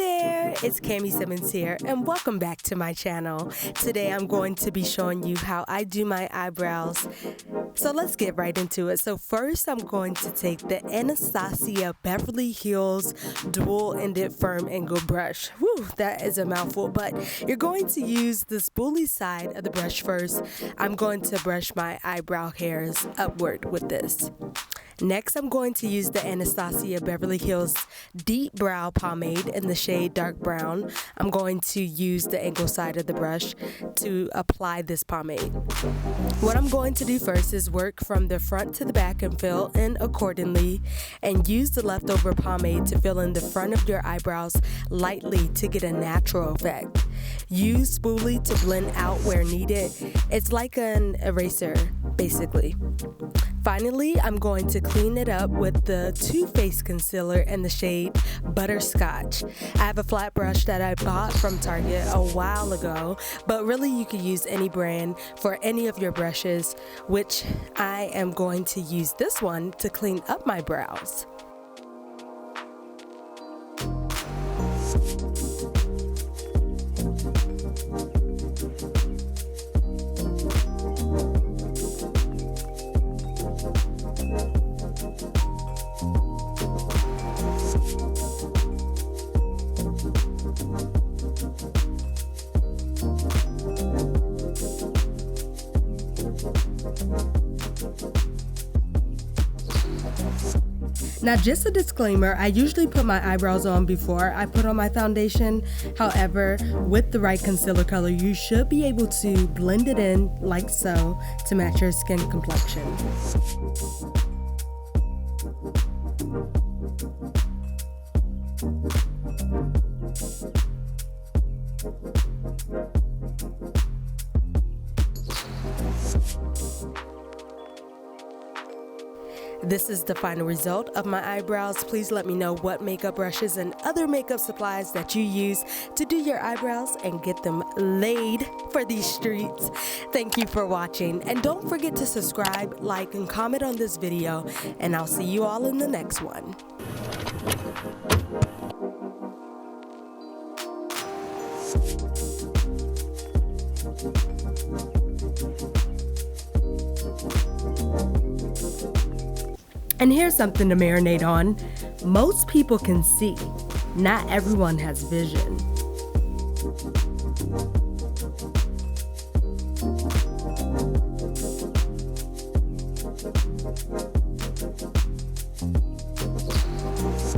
there, it's Simmons here, and welcome back to my channel. Today I'm going to be showing you how I do my eyebrows. So let's get right into it. So first I'm going to take the Anastasia Beverly Hills dual-ended firm angle brush. Whew, that is a mouthful, but you're going to use the spoolie side of the brush first. I'm going to brush my eyebrow hairs upward with this. Next, I'm going to use the Anastasia Beverly Hills Dipbrow pomade in the shade dark brown. I'm going to use the angle side of the brush to apply this pomade. What I'm going to do first is work from the front to the back and fill in accordingly, and use the leftover pomade to fill in the front of your eyebrows lightly to get a natural effect. Use spoolie to blend out where needed. It's like an eraser, basically. Finally, I'm going to clean it up with the Too Faced concealer in the shade Butterscotch. I have a flat brush that I bought from Target a while ago, but really you could use any brand for any of your brushes, which I am going to use this one to clean up my brows. Now, just a disclaimer, I usually put my eyebrows on before I put on my foundation. However, with the right concealer color, you should be able to blend it in like so to match your skin complexion. This is the final result of my eyebrows. Please let me know what makeup brushes and other makeup supplies that you use to do your eyebrows and get them laid for these streets. Thank you for watching, and don't forget to subscribe, like, and comment on this video, and I'll see you all in the next one. And here's something to marinate on. Most people can see. Not everyone has vision.